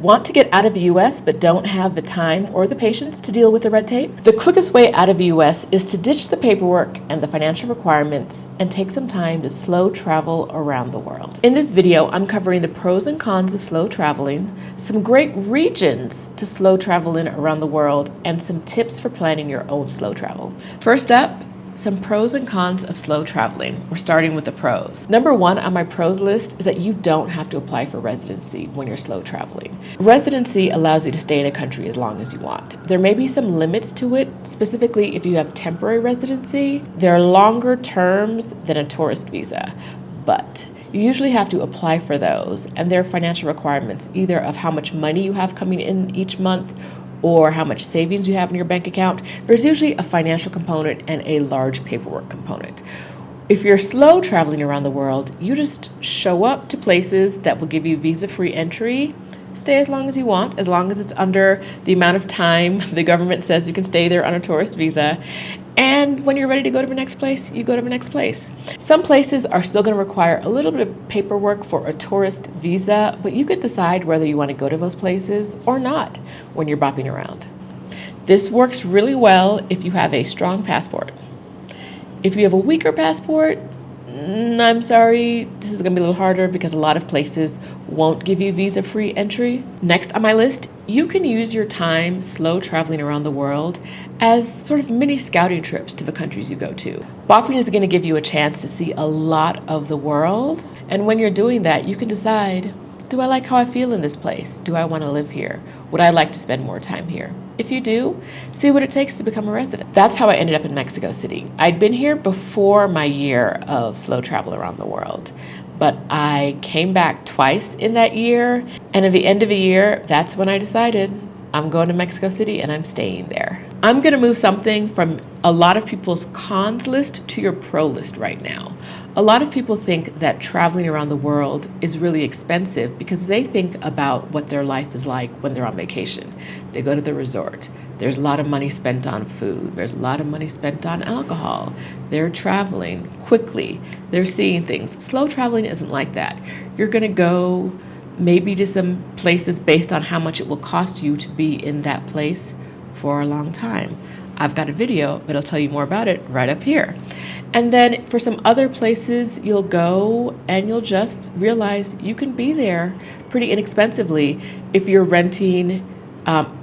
Want to get out of the US but don't have the time or the patience to deal with the red tape? The quickest way out of the US is to ditch the paperwork and the financial requirements and take some time to slow travel around the world. In this video, I'm covering the pros and cons of slow traveling, some great regions to slow travel in around the world, and some tips for planning your own slow travel. First up, some pros and cons of slow traveling. We're starting with the pros. Number one on my pros list is that you don't have to apply for residency when you're slow traveling. Residency allows you to stay in a country as long as you want. There may be some limits to it, specifically if you have temporary residency. There are longer terms than a tourist visa, but you usually have to apply for those, and there are financial requirements either of how much money you have coming in each month or how much savings you have in your bank account. There's usually a financial component and a large paperwork component. If you're slow traveling around the world, you just show up to places that will give you visa-free entry. Stay as long as you want, as long as it's under the amount of time the government says you can stay there on a tourist visa. And when you're ready to go to the next place, you go to the next place. Some places are still going to require a little bit of paperwork for a tourist visa, but you can decide whether you want to go to those places or not when you're bopping around. This works really well if you have a strong passport. If you have a weaker passport, I'm sorry, this is going to be a little harder because a lot of places won't give you visa-free entry. Next on my list, you can use your time slow traveling around the world as sort of mini scouting trips to the countries you go to. Bopping is going to give you a chance to see a lot of the world, and when you're doing that, you can decide, do I like how I feel in this place? Do I want to live here? Would I like to spend more time here? If you do, see what it takes to become a resident. That's how I ended up in Mexico City. I'd been here before my year of slow travel around the world, but I came back twice in that year, and at the end of the year, that's when I decided I'm going to Mexico City and I'm staying there. I'm going to move something from a lot of people's cons list to your pro list right now. A lot of people think that traveling around the world is really expensive because they think about what their life is like when they're on vacation. They go to the resort. There's a lot of money spent on food. There's a lot of money spent on alcohol. They're traveling quickly. They're seeing things. Slow traveling isn't like that. You're going to go maybe to some places based on how much it will cost you to be in that place for a long time. I've got a video that'll tell you more about it right up here. And then for some other places, you'll go and you'll just realize you can be there pretty inexpensively if you're renting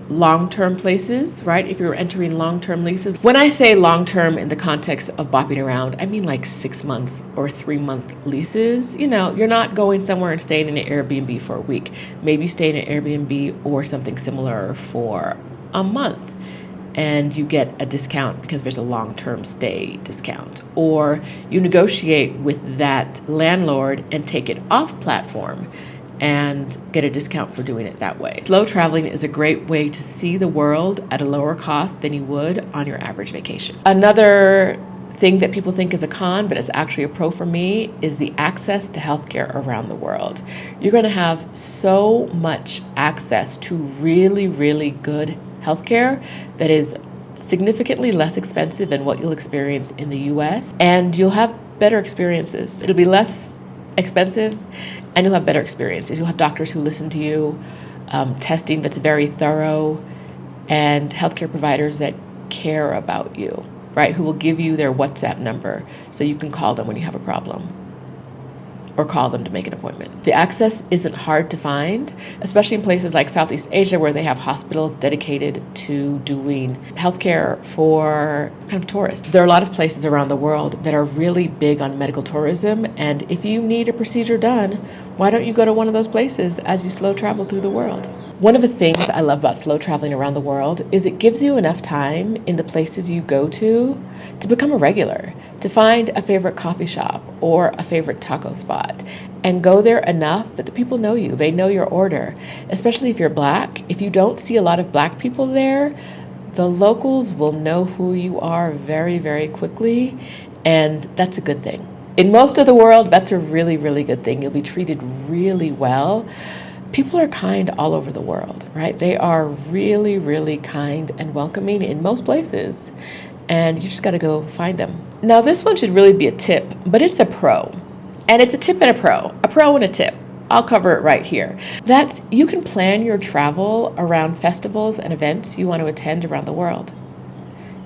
long-term places, right? If you're entering long-term leases. When I say long-term in the context of bopping around, I mean like 6 months or 3-month leases. You know, you're not going somewhere and staying in an Airbnb for a week. Maybe you stay in an Airbnb or something similar for a month, and you get a discount because there's a long-term stay discount. Or you negotiate with that landlord and take it off platform and get a discount for doing it that way. Slow traveling is a great way to see the world at a lower cost than you would on your average vacation. Another thing that people think is a con, but it's actually a pro for me, is the access to healthcare around the world. You're going to have so much access to really, really good healthcare that is significantly less expensive than what you'll experience in the US, and you'll have better experiences. It'll be less expensive and you'll have better experiences. You'll have doctors who listen to you, testing that's very thorough, and healthcare providers that care about you, right? Who will give you their WhatsApp number so you can call them when you have a problem, or call them to make an appointment. The access isn't hard to find, especially in places like Southeast Asia where they have hospitals dedicated to doing healthcare for kind of tourists. There are a lot of places around the world that are really big on medical tourism, and if you need a procedure done, why don't you go to one of those places as you slow travel through the world? One of the things I love about slow traveling around the world is it gives you enough time in the places you go to become a regular, to find a favorite coffee shop or a favorite taco spot, and go there enough that the people know you. They know your order, especially if you're Black. If you don't see a lot of Black people there, the locals will know who you are very, very quickly, and that's a good thing. In most of the world, that's a really, really good thing. You'll be treated really well. People are kind all over the world, right? They are really, really kind and welcoming in most places, and you just got to go find them. Now, this one should really be a tip, but it's a pro. And it's a tip and a pro and a tip. I'll cover it right here. You can plan your travel around festivals and events you want to attend around the world.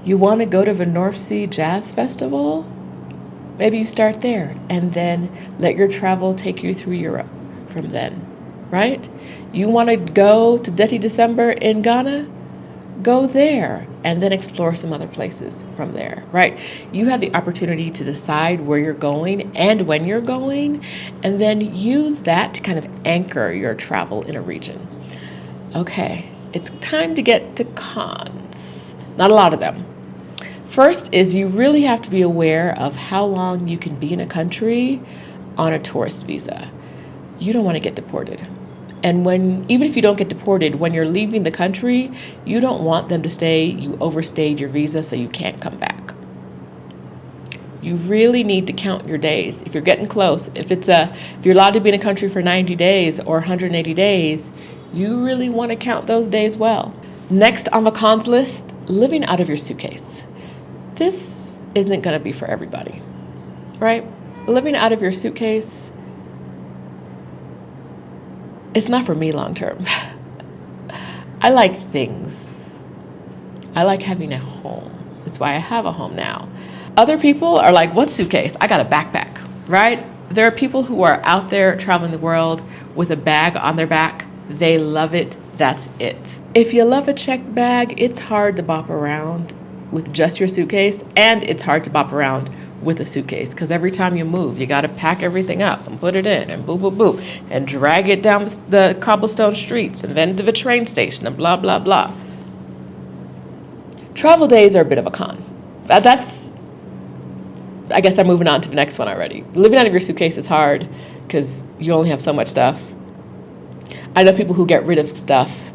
You want to go to the North Sea Jazz Festival? Maybe you start there and then let your travel take you through Europe from then, right? You want to go to Deti December in Ghana? Go there and then explore some other places from there, right? You have the opportunity to decide where you're going and when you're going, and then use that to kind of anchor your travel in a region. Okay, it's time to get to cons. Not a lot of them. First is you really have to be aware of how long you can be in a country on a tourist visa. You don't want to get deported. And even if you don't get deported, when you're leaving the country, you don't want them to say you overstayed your visa so you can't come back. You really need to count your days. If you're getting close, if you're allowed to be in a country for 90 days or 180 days, you really want to count those days well. Next on the cons list, living out of your suitcase. This isn't going to be for everybody, right? Living out of your suitcase, it's not for me long term. I like things. I like having a home. That's why I have a home now. Other people are like, what suitcase? I got a backpack, right? There are people who are out there traveling the world with a bag on their back. They love it. That's it. If you love a check bag, it's hard to bop around with just your suitcase, and it's hard to bop around with a suitcase because every time you move, you got to pack everything up and put it in and boo, boo, boo, and drag it down the cobblestone streets and then to the train station and blah, blah, blah. Travel days are a bit of a con. I guess I'm moving on to the next one already. Living out of your suitcase is hard because you only have so much stuff. I know people who get rid of stuff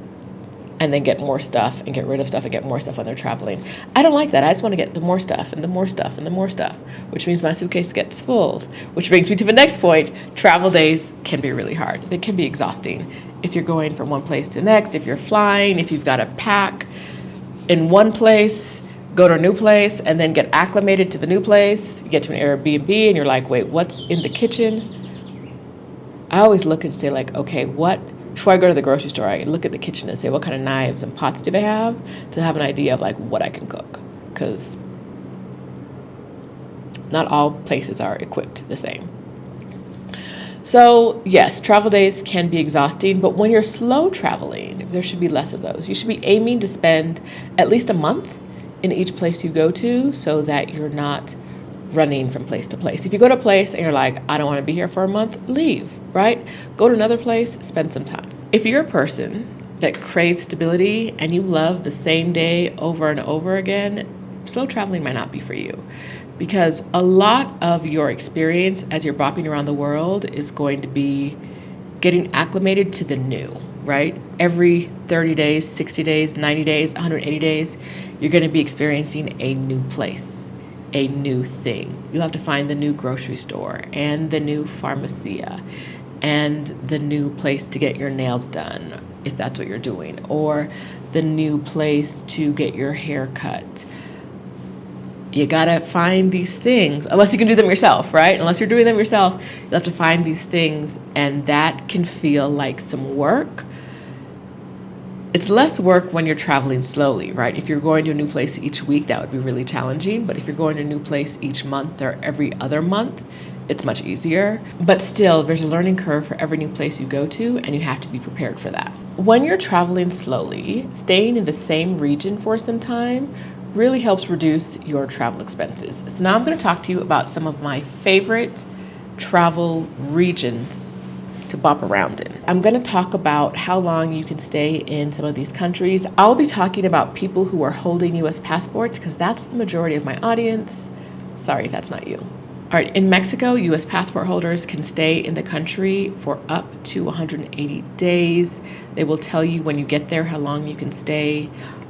and then get more stuff and get rid of stuff and get more stuff when they're traveling. I don't like that. I just want to get the more stuff and the more stuff and the more stuff, which means my suitcase gets full, which brings me to the next point. Travel days can be really hard. They can be exhausting. If you're going from one place to the next, if you're flying, if you've got to pack in one place, go to a new place, and then get acclimated to the new place. You get to an Airbnb and you're like, wait, what's in the kitchen? I always look and say like, okay, before I go to the grocery store, I look at the kitchen and say, what kind of knives and pots do they have to have an idea of like what I can cook? Because not all places are equipped the same. So yes, travel days can be exhausting, but when you're slow traveling, there should be less of those. You should be aiming to spend at least a month in each place you go to so that you're not running from place to place. If you go to a place and you're like, I don't want to be here for a month, leave, right? Go to another place, spend some time. If you're a person that craves stability and you love the same day over and over again, slow traveling might not be for you, because a lot of your experience as you're bopping around the world is going to be getting acclimated to the new, right? Every 30 days, 60 days, 90 days, 180 days, you're going to be experiencing a new place, a new thing. You'll have to find the new grocery store and the new pharmacia and the new place to get your nails done, if that's what you're doing, or the new place to get your hair cut. You gotta find these things, unless you can do them yourself, right? Unless you're doing them yourself, you'll have to find these things, and that can feel like some work. It's less work when you're traveling slowly, right? If you're going to a new place each week, that would be really challenging. But if you're going to a new place each month or every other month, it's much easier. But still, there's a learning curve for every new place you go to, and you have to be prepared for that. When you're traveling slowly, staying in the same region for some time really helps reduce your travel expenses. So now I'm going to talk to you about some of my favorite travel regions to bop around in. I'm going to talk about how long you can stay in some of these countries. I'll be talking about people who are holding U.S. passports because that's the majority of my audience. Sorry if that's not you. All right, in Mexico, U.S. passport holders can stay in the country for up to 180 days. They will tell you when you get there how long you can stay.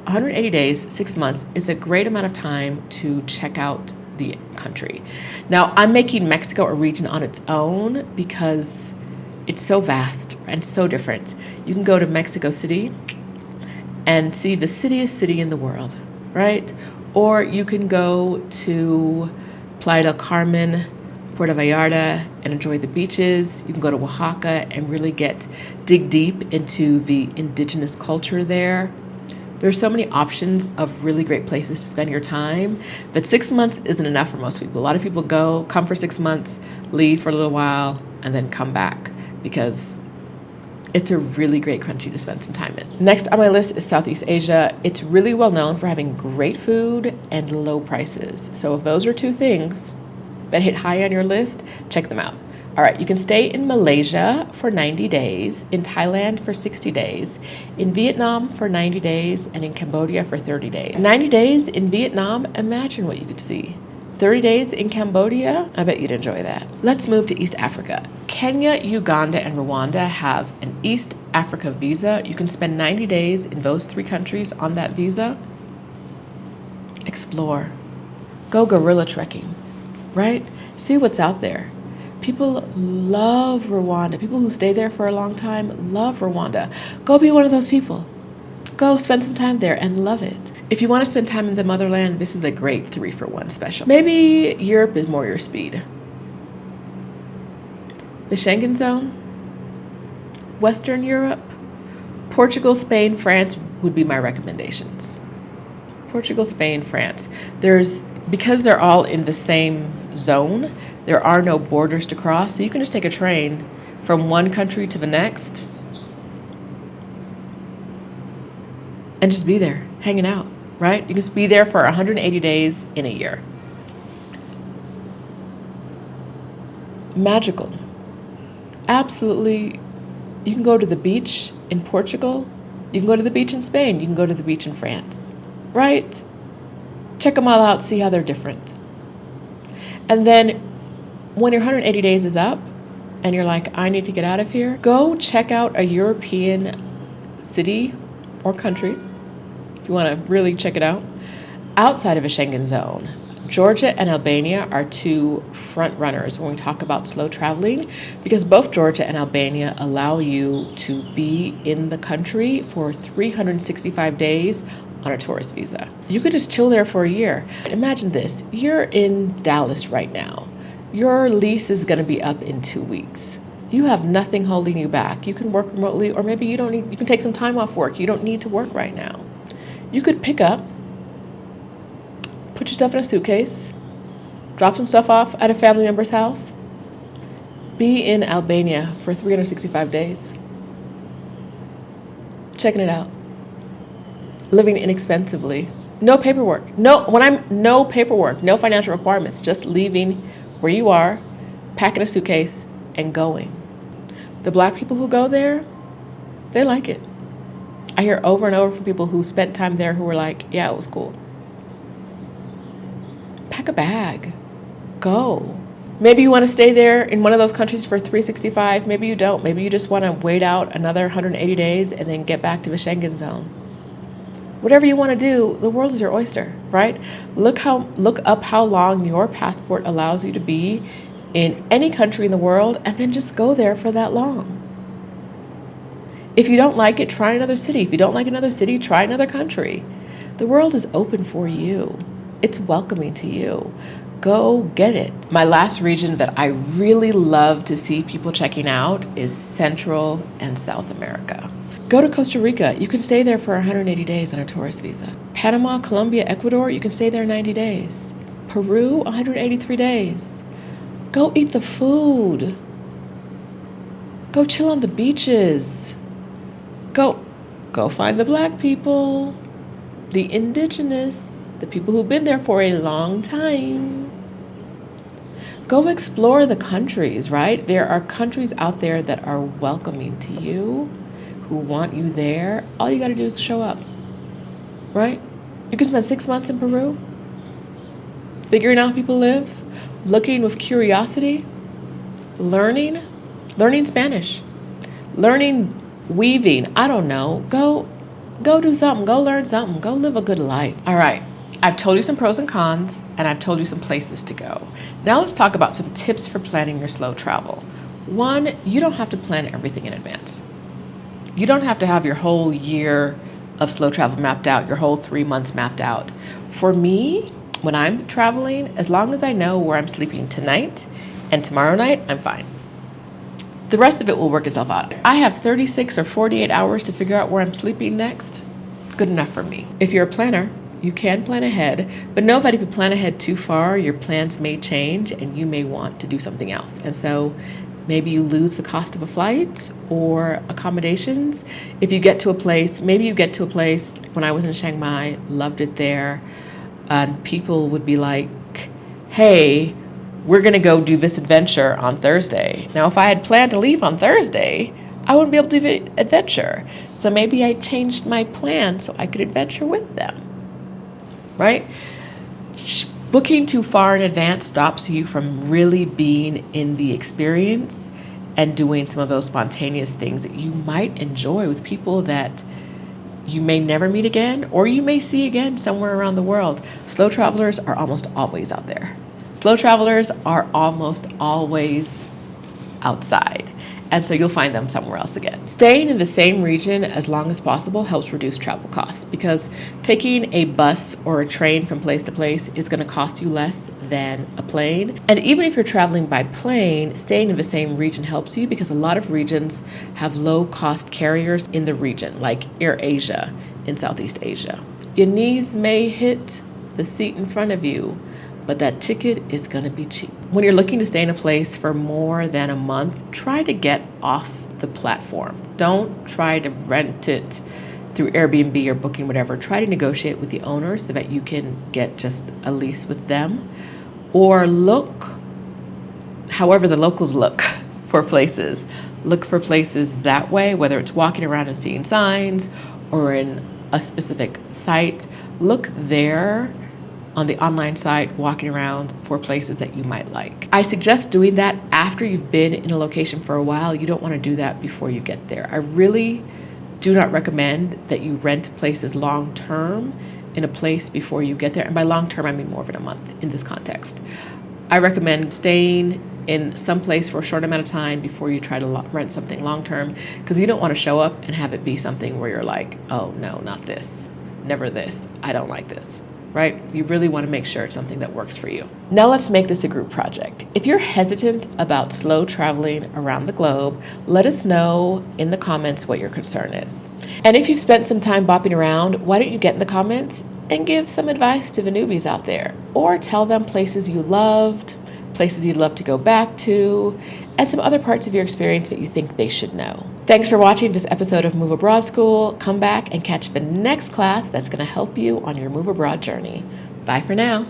180 days, 6 months, is a great amount of time to check out the country. Now, I'm making Mexico a region on its own because it's so vast and so different. You can go to Mexico City and see the citiest city in the world, right? Or you can go to Playa del Carmen, Puerto Vallarta and enjoy the beaches. You can go to Oaxaca and really dig deep into the indigenous culture there. There's so many options of really great places to spend your time, but 6 months isn't enough for most people. A lot of people come for 6 months, leave for a little while, and then come back because it's a really great country to spend some time in. Next on my list is Southeast Asia. It's really well known for having great food and low prices. So if those are two things that hit high on your list, check them out. All right, you can stay in Malaysia for 90 days, in Thailand for 60 days, in Vietnam for 90 days, and in Cambodia for 30 days. 90 days in Vietnam, imagine what you could see. 30 days in Cambodia, I bet you'd enjoy that. Let's move to East Africa. Kenya, Uganda, and Rwanda have an East Africa visa. You can spend 90 days in those 3 countries on that visa. Explore. Go gorilla trekking, right? See what's out there. People love Rwanda. People who stay there for a long time love Rwanda. Go be one of those people. Go spend some time there and love it. If you want to spend time in the motherland, this is a great 3-for-1 special. Maybe Europe is more your speed. The Schengen zone, Western Europe, Portugal, Spain, France would be my recommendations. Portugal, Spain, France. Because they're all in the same zone, there are no borders to cross, so you can just take a train from one country to the next and just be there, hanging out, right? You can just be there for 180 days in a year. Magical. Absolutely. You can go to the beach in Portugal. You can go to the beach in Spain. You can go to the beach in France, right? Check them all out, see how they're different. And then when your 180 days is up and you're like, I need to get out of here, go check out a European city or country, if you want to really check it out, outside of a Schengen zone. Georgia and Albania are 2 front runners when we talk about slow traveling, because both Georgia and Albania allow you to be in the country for 365 days on a tourist visa. You could just chill there for a year. Imagine this, you're in Dallas right now. Your lease is going to be up in 2 weeks. You have nothing holding you back. You can work remotely, or maybe you can take some time off work. You don't need to work right now. You could pick up, put your stuff in a suitcase, drop some stuff off at a family member's house, be in Albania for 365 days, checking it out, living inexpensively, no paperwork, no paperwork, no financial requirements, just leaving where you are, packing a suitcase, and going. The Black people who go there, they like it. I hear over and over from people who spent time there who were like, yeah, it was cool. Pack a bag. Go. Maybe you want to stay there in one of those countries for 365. Maybe you don't. Maybe you just want to wait out another 180 days and then get back to the Schengen zone. Whatever you want to do, the world is your oyster, right? Look up how long your passport allows you to be in any country in the world, and then just go there for that long. If you don't like it, try another city. If you don't like another city, try another country. The world is open for you. It's welcoming to you. Go get it. My last region that I really love to see people checking out is Central and South America. Go to Costa Rica. You can stay there for 180 days on a tourist visa. Panama, Colombia, Ecuador, you can stay there 90 days. Peru, 183 days. Go eat the food. Go chill on the beaches. Go find the Black people, the indigenous, the people who've been there for a long time. Go explore the countries, right? There are countries out there that are welcoming to you, who want you there. All you got to do is show up, right? You can spend 6 months in Peru, figuring out how people live, looking with curiosity, learning Spanish, learning weaving. I don't know. Go do something. Go learn something. Go live a good life. All right. I've told you some pros and cons, and I've told you some places to go. Now let's talk about some tips for planning your slow travel. 1, you don't have to plan everything in advance. You don't have to have your whole year of slow travel mapped out, your whole 3 months mapped out. For me, when I'm traveling, as long as I know where I'm sleeping tonight And tomorrow night, I'm fine. The rest of it will work itself out. I have 36 or 48 hours to figure out where I'm sleeping next. Good enough for me. If you're a planner, you can plan ahead, but know that if you plan ahead too far, your plans may change and you may want to do something else. And so maybe you lose the cost of a flight or accommodations. If you get to a place, maybe you get to a place, when I was in Chiang Mai, loved it there, and people would be like, hey, we're gonna go do this adventure on Thursday. Now, if I had planned to leave on Thursday, I wouldn't be able to do the adventure. So maybe I changed my plan so I could adventure with them, right? Booking too far in advance stops you from really being in the experience and doing some of those spontaneous things that you might enjoy with people that you may never meet again, or you may see again somewhere around the world. Slow travelers are almost always out there. Slow travelers are almost always outside, and so you'll find them somewhere else again. Staying in the same region as long as possible helps reduce travel costs, because taking a bus or a train from place to place is going to cost you less than a plane. And even if you're traveling by plane, staying in the same region helps you, because a lot of regions have low-cost carriers in the region, like AirAsia in Southeast Asia. Your knees may hit the seat in front of you, but that ticket is going to be cheap. When you're looking to stay in a place for more than a month, try to get off the platform. Don't try to rent it through Airbnb or Booking, whatever. Try to negotiate with the owner so that you can get just a lease with them. Or look, however the locals look for places. Look for places that way, whether it's walking around and seeing signs or in a specific site. Look there on the online site, walking around for places that you might like. I suggest doing that after you've been in a location for a while. You don't want to do that before you get there. I really do not recommend that you rent places long-term in a place before you get there. And by long-term, I mean more than a month in this context. I recommend staying in some place for a short amount of time before you try to rent something long-term, because you don't want to show up and have it be something where you're like, oh no, not this, never this, I don't like this. Right? You really want to make sure it's something that works for you. Now let's make this a group project. If you're hesitant about slow traveling around the globe, let us know in the comments what your concern is. And if you've spent some time bopping around, why don't you get in the comments and give some advice to the newbies out there, or tell them places you loved, places you'd love to go back to, and some other parts of your experience that you think they should know. Thanks for watching this episode of Move Abroad School. Come back and catch the next class that's going to help you on your Move Abroad journey. Bye for now.